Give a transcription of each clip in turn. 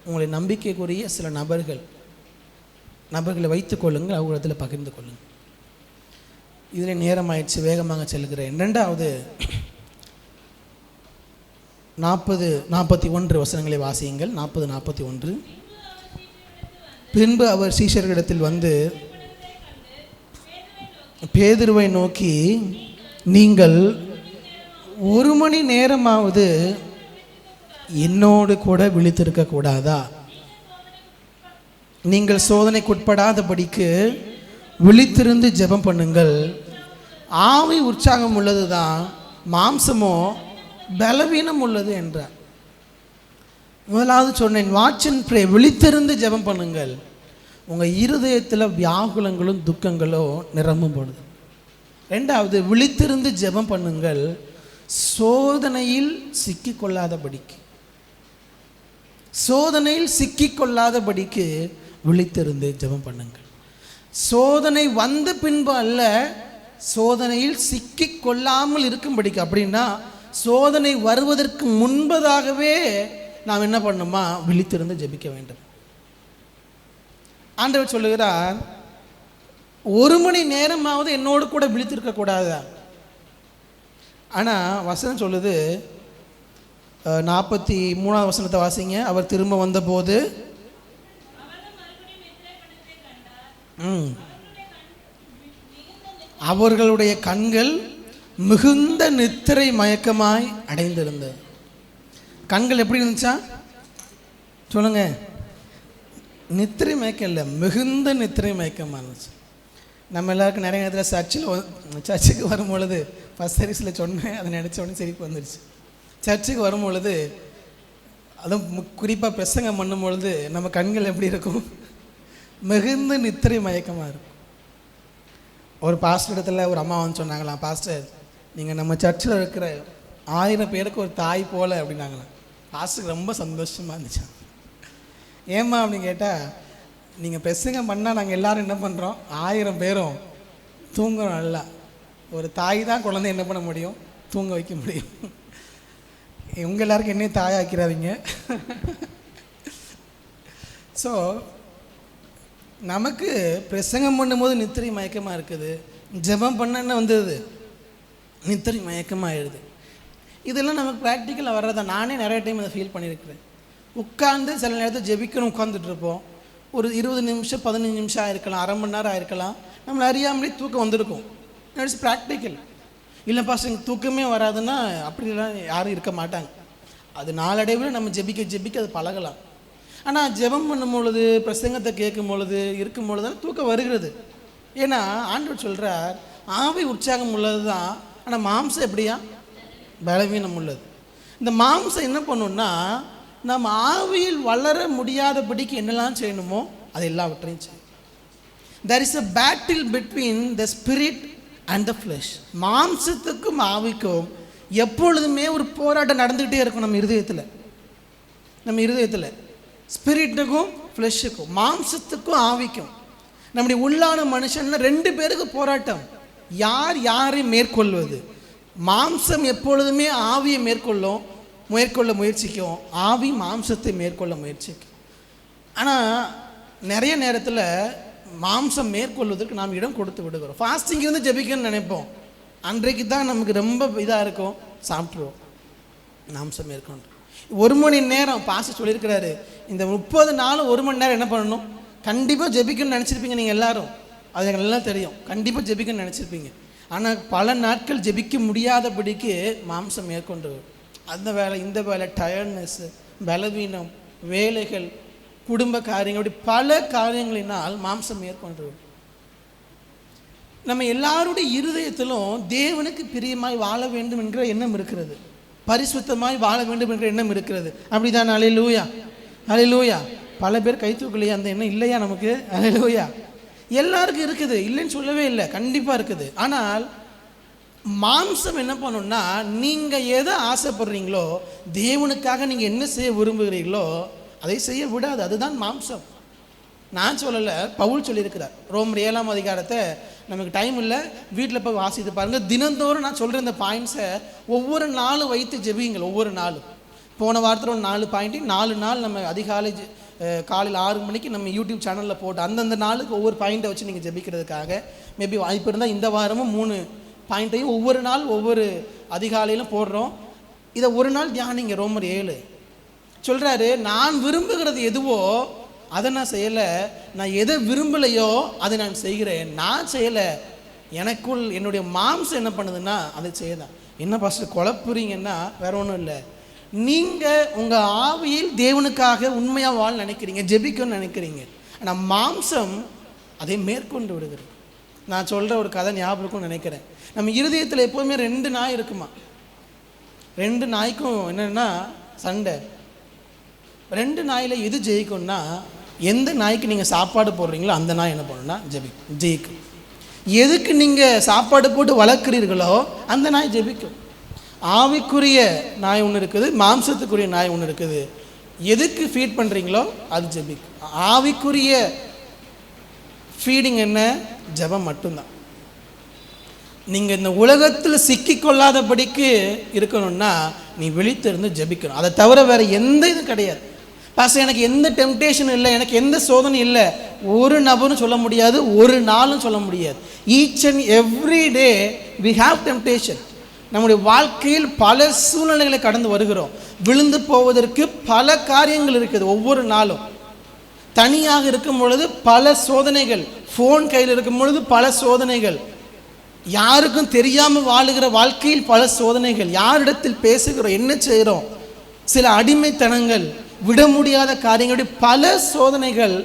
உங்களை நம்பிக்கைக்குரிய சில நபர்களை வைத்துக் கொள்ளுங்கள், அவங்களிடத்தில் பகிர்ந்து கொள்ளுங்கள். இதில் நேரம் ஆயிடுச்சு, வேகமாக செல்கிறேன். 2வது 40-41 வசனங்களை வாசியுங்கள். 40-41. பின்பு அவர் சீஷர்களிடத்தில் வந்து பேதுருவை நோக்கி, நீங்கள் 1 மணி நேரமாவது என்னோடு கூட விழித்திருக்க கூடாதா? நீங்கள் சோதனைக்குட்படாதபடிக்கு விழித்திருந்து ஜெபம் பண்ணுங்கள். ஆவி உற்சாகம் உள்ளது தான், மாம்சமோ பலவீனம் உள்ளது என்றார். முதலாவது சொன்னேன், வாட்ச் அண்ட் ப்ரே, விழித்திருந்து ஜெபம் பண்ணுங்கள். உங்கள் இருதயத்தில் வியாகுலங்களும் துக்கங்களும் நிரம்பும் பொழுது. 2வது, விழித்திருந்து ஜெபம் பண்ணுங்கள், சோதனையில் சிக்கிக்கொள்ளாதபடிக்கு. சோதனையில் சிக்கிக்கொள்ளாதபடிக்கு விழித்திருந்து ஜெபம் பண்ணுங்கள். சோதனை வந்த பின்பு அல்ல, சோதனையில் சிக்கிக்கொள்ளாமல் இருக்கும்படிக்கு. அப்படின்னா சோதனை வருவதற்கு முன்பதாகவே நாம் என்ன பண்ணணுமா? விழித்திருந்து ஜெபிக்க வேண்டும். ஆண்டவர் சொல்லுகிறார், 1 மணி நேரமாவது என்னோடு கூட விழித்திருக்க கூடாதா? ஆனால் வசனம் சொல்லுது, 43வது வசனத்தை வாசிங்க. அவர் திரும்ப வந்தபோது அவர்களுடைய கண்கள் மிகுந்த நித்திரை மயக்கமாய் அடைந்திருந்தது. கண்கள் எப்படி இருந்துச்சா சொல்லுங்க? நித்திரை மயக்கம் இல்லை, மிகுந்த நித்திரை மயக்கமாக இருந்துச்சு. நம்ம எல்லாருக்கும் நிறைய நேரத்தில் சர்ச்சுக்கு வரும் பொழுது, ஃபஸ்ட் சர்வீஸில் சொன்னேன், அதை நினச்ச உடனே சிரிப்பு வந்துடுச்சு. சர்ச்சுக்கு வரும் பொழுது, அதுவும் குறிப்பாக பிரசங்கம் பண்ணும் பொழுது நம்ம கண்கள் எப்படி இருக்கும்? மிகுந்த நித்திரை மயக்கமாக இருக்கும். ஒரு பாஸ்டர் இடத்துல ஒரு அம்மா வந்து சொன்னாங்களாம், பாஸ்டர் நீங்கள் நம்ம சர்ச்சில் இருக்கிற 1000 பேருக்கு ஒரு தாய் போல் அப்படின்னாங்களாம். பாஸ்டருக்கு ரொம்ப சந்தோஷமாக இருந்துச்சு. ஏம்மா அப்படின்னு கேட்டால், நீங்கள் பிரசங்கம் பண்ணால் நாங்கள் எல்லோரும் என்ன பண்ணுறோம்? 1000 பேரும் தூங்குறோம். நல்லா ஒரு தாய் தான் குழந்தை என்ன பண்ண முடியும்? தூங்க வைக்க முடியும். உங்கள் எல்லாருக்கும் என்னையும் தாயாக்கிறாதீங்க. ஸோ நமக்கு பிரசங்கம் பண்ணும்போது நித்திரை மயக்கமாக இருக்குது, ஜெபம் பண்ண என்ன வந்தது? நித்திரை மயக்கமாகிடுது. இதெல்லாம் நமக்கு ப்ராக்டிக்கலாக வர்றதா. நானே நிறைய டைம் அதை ஃபீல் பண்ணியிருக்கிறேன். உட்காந்து சில நேரத்தில் ஜெபிக்கணும், உட்காந்துட்ருப்போம். ஒரு 20 நிமிஷம் 15 நிமிஷம் ஆயிருக்கலாம், அரை மணி நேரம் ஆயிருக்கலாம். நம்மளை அறியாமலே தூக்கம் வந்திருக்கும். It's practical. இல்லை பாஸ்டர் தூக்கமே வராதுன்னா அப்படிலாம் யாரும் இருக்க மாட்டாங்க. அது நாளடைவில் நம்ம ஜெபிக்க அது பழகலாம். ஆனால் ஜெபம் பண்ணும் பொழுது, பிரசங்கத்தை கேட்கும் பொழுது, இருக்கும் பொழுது தான் தூக்கம் வருகிறது. ஏன்னா ஆண்டவர் சொல்கிறார், ஆவி உற்சாகம் உள்ளது தான், ஆனால் மாம்சம் எப்படியா? பலவீனம் உள்ளது. இந்த மாம்சம் என்ன பண்ணுன்னா, நம்ம ஆவியில் வளர முடியாதபடிக்கு என்னெல்லாம் செய்யணுமோ அது எல்லாவற்றையும் செய்யும். there is a battle between the spirit and the flesh. மாம்சத்துக்கும் ஆவிக்கும் எப்பொழுதுமே ஒரு போராட்டம் நடந்துக்கிட்டே இருக்கும். நம்ம இருதயத்தில் ஸ்பிரிட்டுக்கும் ஃப்ளெஷ்ஷுக்கும், மாம்சத்துக்கும் ஆவிக்கும், நம்முடைய உள்ளான மனுஷன்ல 2 பேருக்கு போராட்டம். யாரை மேற்கொள்வது? மாம்சம் எப்பொழுதுமே ஆவியை மேற்கொள்ள முயற்சிக்கும், ஆவி மாம்சத்தை மேற்கொள்ள முயற்சிக்கும். ஆனால் நிறைய நேரத்தில் மாம்சம் மேற்கொள்வதற்கு நாம் இடம் கொடுத்து விடுகிறோம். ஃபாஸ்டிங் வந்து ஜெபிக்கணும்னு நினைப்போம், அன்றைக்கு தான் நமக்கு ரொம்ப இதாக இருக்கும், சாப்பிட்ருவோம். மாம்சம் மேற்கொண்டு 1 மணி நேரம் பாஸ்டர் சொல்லியிருக்கிறாரு, இந்த 30 நாள் 1 மணி நேரம் என்ன பண்ணணும்? கண்டிப்பாக ஜெபிக்கணும்னு நினச்சிருப்பீங்க நீங்கள் எல்லாரும், அது எனக்கு நல்லா தெரியும். கண்டிப்பாக ஜெபிக்கணும்னு நினச்சிருப்பீங்க. ஆனால் பல நாட்கள் ஜெபிக்க முடியாதபடிக்கு மாம்சம் மேற்கொண்டு, அந்த வேலை இந்த வேலை, டயர்ட்னஸ், பலவீனம், வேலைகள், குடும்ப காரியங்கள், அப்படி பல காரியங்களினால் மாம்சம் மேற்கொண்டு. நம்ம எல்லாருடைய இருதயத்திலும் தேவனுக்கு பிரியமாய் வாழ வேண்டும் என்கிற எண்ணம் இருக்கிறது, பரிசுத்தமாய் வாழ வேண்டும் என்ற எண்ணம் இருக்கிறது. அப்படிதான்? அல்லேலூயா, அல்லேலூயா. பல பேர் கை தூக்கலையா? அந்த எண்ணம் இல்லையா நமக்கு? அல்லேலூயா. எல்லாருக்கும் இருக்குது, இல்லைன்னு சொல்லவே இல்லை, கண்டிப்பாக இருக்குது. ஆனால் மாம்சம் என்ன பண்ணணும்னா, நீங்கள் எதை ஆசைப்படுறீங்களோ, தேவனுக்காக நீங்கள் என்ன செய்ய விரும்புகிறீங்களோ அதை செய்ய விடாது. அதுதான் மாம்சம். நான் சொல்லலை, பவுல் சொல்லியிருக்கிறார். ரோமர் 7ஆம் அதிகாரத்தை நமக்கு டைம் இல்லை, வீட்டில் போய் வாசித்து பாருங்கள். தினந்தோறும் நான் சொல்கிற இந்த பாயிண்ட்ஸை ஒவ்வொரு நாளும் வைத்து ஜெபியுங்கள். ஒவ்வொரு நாளும் போன வாரத்தில் ஒரு 4 பாயிண்ட்டு 4 நாள் நம்ம அதிகாலை காலையில் 6 மணிக்கு நம்ம யூடியூப் சேனலில் போட்டு அந்தந்த நாளுக்கு ஒவ்வொரு பாயிண்ட்டை வச்சு நீங்கள் ஜெபிக்கிறதுக்காக மேபி வாய்ப்பு இருந்தால் இந்த வாரமும் 3 பாயிண்ட்டையும் ஒவ்வொரு நாள் ஒவ்வொரு அதிகாலையிலும் போடுறோம். இதை ஒரு நாள் தியானிங்க. ரோமர் 7 சொல்கிறாரு, நான் விரும்புகிறது எதுவோ அதை நான் செய்யலை, நான் எதை விரும்பலையோ அதை நான் செய்கிறேன். நான் செய்யலை, எனக்குள் என்னுடைய மாம்சம் என்ன பண்ணுதுன்னா அதை செய்யதான். என்ன பாஸ்டர் குழப்புறீங்கன்னா வேற ஒன்றும் இல்லை. நீங்கள் உங்கள் ஆவியில் தேவனுக்காக உண்மையாக வாழ நினைக்கிறீங்க, ஜெபிக்கணும்னு நினைக்கிறீங்க. ஆனால் மாம்சம் அதை மேற்கொண்டு விடுகிறது. நான் சொல்கிற ஒரு கதை ஞாபகம் நினைக்கிறேன். நம்ம இருதயத்தில் எப்போதுமே 2 நாய் இருக்குமா. 2 நாய்க்கும் என்னென்னா சண்டை. 2 நாயில் எது ஜெயிக்கும்னா, எந்த நாய்க்கு நீங்கள் சாப்பாடு போடுறீங்களோ அந்த நாய் என்ன பண்ணணும்னா ஜெயிக்கும். எதுக்கு நீங்கள் சாப்பாடு போட்டு வளர்க்குறீர்களோ அந்த நாய் ஜெபிக்கும். ஆவிக்குரிய நாய் ஒன்று இருக்குது, மாம்சத்துக்குரிய நாய் ஒன்று இருக்குது. எதுக்கு ஃபீட் பண்ணுறீங்களோ அது ஜெபிக்கும். ஆவிக்குரிய ஃபீடிங் என்ன? ஜெபம் மட்டும்தான். நீங்கள் இந்த உலகத்தில் சிக்கிக்கொள்ளாதபடிக்கு இருக்கணும்னா நீ விழித்திருந்து ஜெபிக்கணும். அதை தவிர வேறு எந்த இதுவும் கிடையாது. பாஸ்டர் எனக்கு எந்த டெம்டேஷன் இல்லை, எனக்கு எந்த சோதனை இல்லை, ஒரு நபரும் சொல்ல முடியாது, ஒரு நாளும் சொல்ல முடியாது. Each and every day we have temptation. நம்முடைய வாழ்க்கையில் பல சூழ்நிலைகளை கடந்து வருகிறோம். விழுந்து போவதற்கு பல காரியங்கள் இருக்குது. ஒவ்வொரு நாளும் தனியாக இருக்கும் பொழுது பல சோதனைகள், ஃபோன் கையில் இருக்கும் பொழுது பல சோதனைகள், யாருக்கும் தெரியாமல் வாழுகிற வாழ்க்கையில் பல சோதனைகள், யாரிடத்தில் பேசுகிறோம், என்ன செய்கிறோம், சில அடிமைத்தனங்கள், விட முடியாத காரியங்களுடைய பல சோதனைகள்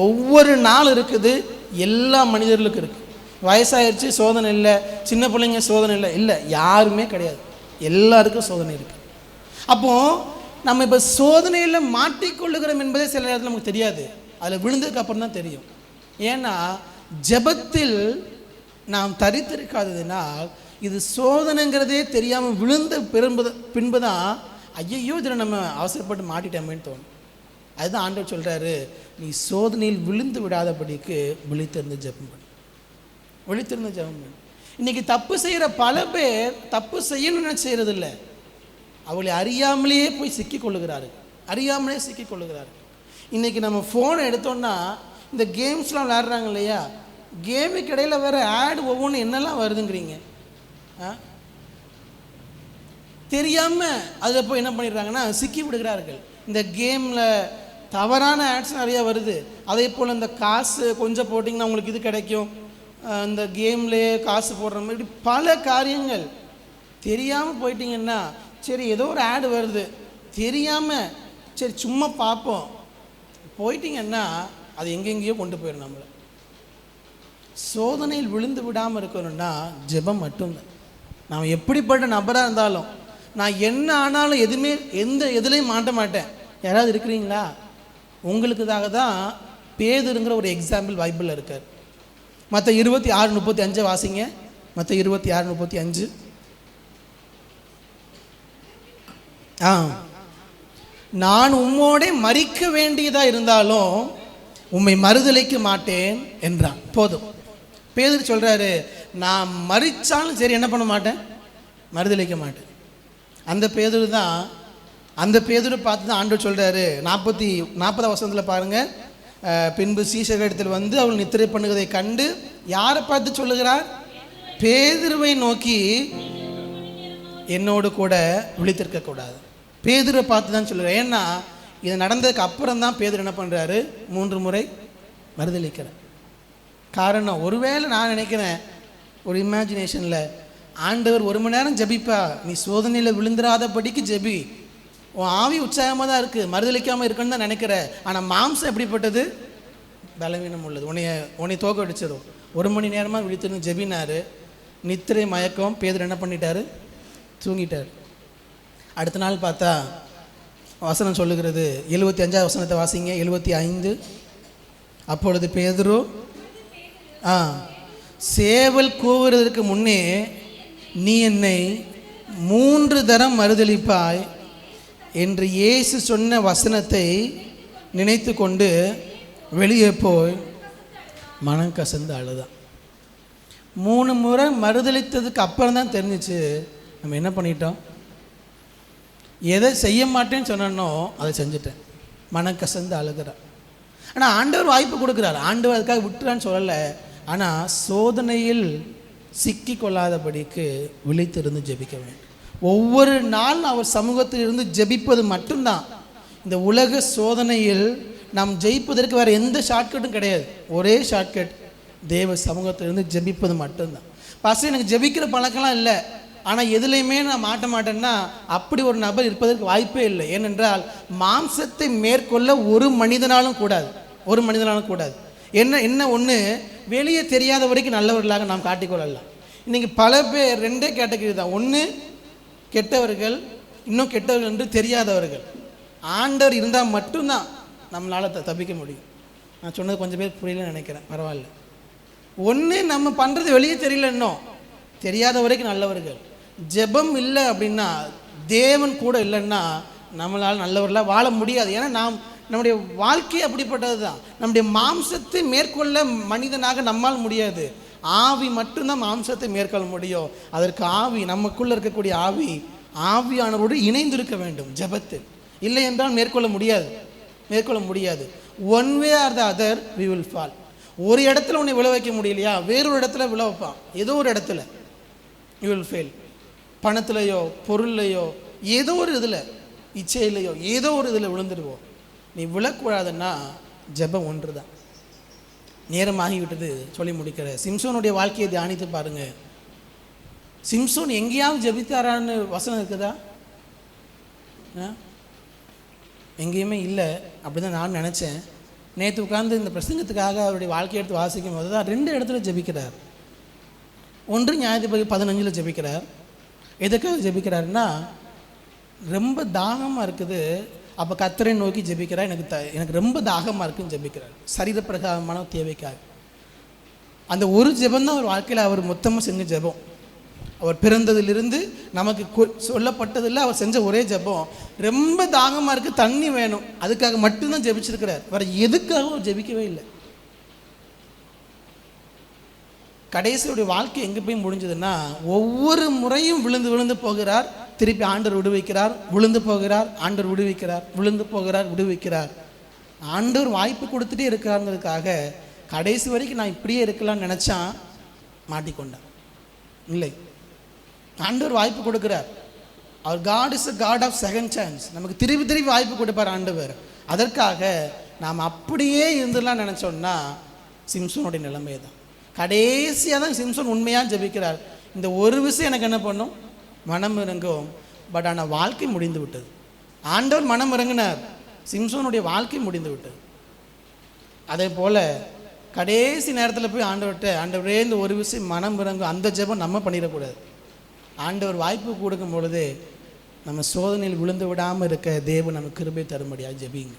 ஒவ்வொரு நாள் இருக்குது. எல்லா மனிதர்களுக்கும் இருக்குது. வயசாகிடுச்சு சோதனை இல்லை, சின்ன பிள்ளைங்க சோதனை இல்லை, இல்லை யாருமே கிடையாது, எல்லாருக்கும் சோதனை இருக்குது. அப்போது நம்ம இப்போ சோதனையில் மாட்டிக்கொள்ளுகிறோம் என்பதே சில நேரத்தில் நமக்கு தெரியாது. அதில் விழுந்ததுக்கு அப்புறம் தான் தெரியும். ஏன்னா ஜெபத்தில் நாம் தரித்திருக்காததுனால் இது சோதனைங்கிறதே தெரியாமல் விழுந்த பின்பு தான் ஐயோ இதில் நம்ம அவசரப்பட்டு மாட்டிட்டோமேன்னு தோணும். அதுதான் ஆண்டவர் சொல்கிறாரு, நீ சோதனையில் விழுந்து விடாதபடிக்கு விழித்திருந்து ஜெபம் பண்ணு, விழித்திருந்து ஜெபம் பண்ணு. இன்றைக்கி தப்பு செய்கிற பல பேர் தப்பு செய்யணும்னு செய்கிறதில்ல, அவளை அறியாமலேயே போய் சிக்கிக்கொள்ளுகிறார்கள், அறியாமலே சிக்கிக்கொள்ளுகிறார்கள். இன்றைக்கி நம்ம ஃபோனை எடுத்தோன்னா இந்த கேம்ஸ்லாம் விளையாடுறாங்க இல்லையா, கேமுக்கு இடையில் வேறு ஆட் ஒவ்வொன்றும் என்னெல்லாம் வருதுங்கிறீங்க. தெரியாமல் அதில் போய் என்ன பண்ணிடுறாங்கன்னா சிக்கி விடுகிறார்கள். இந்த கேமில் தவறான ஆட்ஸ் நிறையா வருது. அதே போல் இந்த காசு கொஞ்சம் போட்டிங்கன்னா உங்களுக்கு இது கிடைக்கும், இந்த கேம்லேயே காசு போடுற மாதிரி பல காரியங்கள். தெரியாமல் போயிட்டீங்கன்னா சரி ஏதோ ஒரு ஆடு வருது, தெரியாமல் சரி சும்மா பார்ப்போம் போயிட்டீங்கன்னா அது எங்கெங்கேயோ கொண்டு போயிடும் நம்மளை. சோதனையில் விழுந்து விடாமல் இருக்கணும்னா ஜெபம் மட்டும்தான். நாம் எப்படிப்பட்ட நபராக இருந்தாலும், நான் என்ன ஆனாலும் எதுவுமே எதுலேயும் மாட்ட மாட்டேன். யாராவது இருக்கிறீங்களா? உங்களுக்குதாக தான் பேதுருங்கிற ஒரு எக்ஸாம்பிள் பைபிளில் இருக்கார். மற்ற 26:35 வாசிங்க. மற்ற 26:35. நான் உம்மோட மரிக்க வேண்டியதாக இருந்தாலும் உம்மை மறுதலிக்க மாட்டேன் என்றான். போதும். பேதுரு சொல்கிறாரு, நான் மரிச்சாலும் சரி என்ன பண்ண மாட்டேன், மறுதலிக்க மாட்டேன். அந்த பேதுரு தான், அந்த பேதுரு பார்த்து தான் ஆண்டவர் சொல்கிறாரு 40 வசனத்தில் பாருங்கள். பின்பு சீஷர்களிடத்தில் வந்து அவள் நித்திரை பண்ணுவதை கண்டு யாரை பார்த்து சொல்லுகிறார்? பேதுருவை நோக்கி, என்னோடு கூட விழித்திருக்கக்கூடாது. பேதுரை பார்த்து தான் சொல்லுகிறார். ஏன்னா இது நடந்ததுக்கு அப்புறம் தான் பேதுரு என்ன பண்ணுறாரு, 3 முறை மறுதலிக்கிறார். காரணம், ஒருவேளை நான் நினைக்கிறேன் ஒரு இமேஜினேஷனில், ஆண்டவர் 1 மணி நேரம் ஜெபிப்பா, நீ சோதனையில் விழுந்துராதபடிக்கு ஜெபி, உன் ஆவி உற்சாகமாக தான் இருக்குது, மறுதலிக்காமல் இருக்குன்னு தான் நினைக்கிற. ஆனால் மாம்சம் எப்படிப்பட்டது, பலவீனம் உள்ளது, உன்னை தோக்க அடிச்சிடும். 1 மணி நேரமாக விழித்திருந்து ஜெபினார். நித்திரை மயக்கம், பேதுரு என்ன பண்ணிட்டார், தூங்கிட்டார். அடுத்த நாள் பார்த்தா வசனம் சொல்லுகிறது, 75 வசனத்தை வாசிங்க. 75. அப்பொழுது பேதுரு சேவல் கூவுறதற்கு முன்னே நீ என்னை 3 தரம் மறுதலிப்பாய் என்று இயேசு சொன்ன வசனத்தை நினைத்து கொண்டு வெளியே போய் மனம் கசந்து அழுதான். 3 முறை மறுதலித்ததுக்கு அப்புறம் தான் தெரிஞ்சிச்சு நம்ம என்ன பண்ணிட்டோம். எதை செய்ய மாட்டேன்னு சொன்னனோ அதை செஞ்சுட்டேன். மனக்கசந்து அழுகிறார். ஆனால் ஆண்டவர் வாய்ப்பு கொடுக்குறார். ஆண்டவர் அதுக்காக விட்டுறான்னு சொல்லலை. ஆனால் சோதனையில் சிக்கி கொள்ளாதபடிக்கு விழித்திருந்து ஜெபிக்க வேண்டும். ஒவ்வொரு நாள் அவர் சமூகத்தில் இருந்து ஜெபிப்பது மட்டும்தான். இந்த உலக சோதனையில் நாம் ஜெயிப்பதற்கு வேறு எந்த ஷார்ட்கட்டும் கிடையாது. ஒரே ஷார்ட்கட் தேவ சமூகத்திலிருந்து ஜெபிப்பது மட்டும்தான். பாஸ்டர் எனக்கு ஜெபிக்கிற பழக்கம்லாம் இல்லை, ஆனால் எதுலேயுமே நான் மாட்ட மாட்டேன்னா அப்படி ஒரு நபர் இருப்பதற்கு வாய்ப்பே இல்லை. ஏனென்றால் மாம்சத்தை மேற்கொள்ள ஒரு மனிதனாலும் கூடாது. என்ன ஒன்று, வெளியே தெரியாத வரைக்கும் நல்லவர்களாக நாம் காட்டிக்கொள்ளலாம். இன்றைக்கி பல பேர் ரெண்டே கேட்டகரி தான். ஒன்று கெட்டவர்கள், இன்னும் கெட்டவர்கள் என்று தெரியாதவர்கள். ஆண்டவர் இருந்தால் மட்டும்தான் நம்மளால் தப்பிக்க முடியும். நான் சொன்னது கொஞ்சம் பேர் புரியலன்னு நினைக்கிறேன், பரவாயில்ல. ஒன்று நம்ம பண்ணுறது வெளியே தெரியல, இன்னும் தெரியாத வரைக்கும் நல்லவர்கள். ஜெபம் இல்லை அப்படின்னா, தேவன் கூட இல்லைன்னா நம்மளால் நல்லவர்களாக வாழ முடியாது. ஏன்னா நம்முடைய வாழ்க்கை அப்படிப்பட்டது தான். நம்முடைய மாம்சத்தை மேற்கொள்ள மனிதனாக நம்மால் முடியாது. ஆவி மட்டும்தான் மாம்சத்தை மேற்கொள்ள முடியும். அதற்கு ஆவி, நமக்குள்ளே இருக்கக்கூடிய ஆவியானவரோடு இணைந்திருக்க வேண்டும் ஜெபத்தில். இல்லை என்றால் மேற்கொள்ள முடியாது. One way or the other we will fall. ஒரு இடத்துல உன்னை விழ வைக்க முடியலையா, வேறொரு இடத்துல விழ வைப்பான். ஏதோ ஒரு இடத்துல யூ வில் ஃபெயில். பணத்துலையோ பொருள்லையோ ஏதோ ஒரு இதில், இச்சையிலையோ ஏதோ ஒரு இதில் விழுந்துடுவோம். நீ விழக்கூடாதுன்னா ஜெபம் ஒன்று தான். நேரமாகிவிட்டது, சொல்லி முடிக்கிற. சிம்சோனுடைய வாழ்க்கையை தியானித்து பாருங்க. சிம்சோன் எங்கேயாவது ஜெபித்தாரான்னு வசனம் இருக்குதா? எங்கேயுமே இல்லை. அப்படி தான் நான் நினச்சேன். நேற்று உட்கார்ந்து இந்த பிரசங்கத்துக்காக அவருடைய வாழ்க்கையை எடுத்து வாசிக்கும் போது தான் 2 இடத்துல ஜெபிக்கிறார். ஒன்று நியாயாதிபதி 15 ஜெபிக்கிறார். எதுக்காக ஜெபிக்கிறாருன்னா, ரொம்ப தாகமாக இருக்குது. அப்போ கர்த்தரை நோக்கி ஜெபிக்கிறார். எனக்கு ரொம்ப தாகமாக இருக்குன்னு ஜெபிக்கிறார், சரீரப்பிரகாரமான தேவைக்காக. அந்த ஒரு ஜெபந்தான் அவர் வாழ்க்கையில் அவர் மொத்தமாக செஞ்ச ஜெபம். அவர் பிறந்ததிலிருந்து நமக்கு சொல்லப்பட்டதில்லை, அவர் செஞ்ச ஒரே ஜெபம். ரொம்ப தாகமாக இருக்குது, தண்ணி வேணும், அதுக்காக மட்டும்தான் ஜெபிச்சிருக்கிறார். வேறு எதுக்காகவும் ஜெபிக்கவே இல்லை. கடைசியுடைய வாழ்க்கை எங்கே போய் முடிஞ்சதுன்னா, ஒவ்வொரு முறையும் விழுந்து போகிறார், திருப்பி ஆண்டவர் விடுவிக்கிறார், விழுந்து போகிறார், ஆண்டவர் விடுவிக்கிறார், விழுந்து போகிறார், விடுவிக்கிறார். ஆண்டவர் வாய்ப்பு கொடுத்துட்டே இருக்காங்கிறதுக்காக கடைசி வரைக்கும் நான் இப்படியே இருக்கலாம்னு நினச்சான், மாட்டிக்கொண்டான். இல்லை, ஆண்டவர் வாய்ப்பு கொடுக்குறார். அவர் god is a god of second chance. நமக்கு திருப்பி வாய்ப்பு கொடுப்பார் ஆண்டவர். அதற்காக நாம் அப்படியே இருந்துடலாம் நினச்சோன்னா சிம்சோனுடைய நிலைமை தான். கடைசியாக தான் சிம்சோன் உண்மையாக ஜெபிக்கிறார். இந்த ஒரு விஷயம் எனக்கு என்ன பண்ணும், மனம் இறங்கும். பட் ஆனால் வாழ்க்கை முடிந்து விட்டது. ஆண்டவர் மனம் இறங்கினார், சிம்சோனுடைய வாழ்க்கை முடிந்து விட்டது. அதே போல் கடைசி நேரத்தில் போய் ஆண்டவரே இந்த ஒரு விஷயம் மனம் இறங்கும், அந்த ஜெபம் நம்ம பண்ணிடக்கூடாது. ஆண்டவர் வாய்ப்பு கொடுக்கும் பொழுது நம்ம சோதனையில் விழுந்து விடாமல் இருக்க தேவன் நமக்கு கிருபை தரும்படியாக ஜெபிங்க.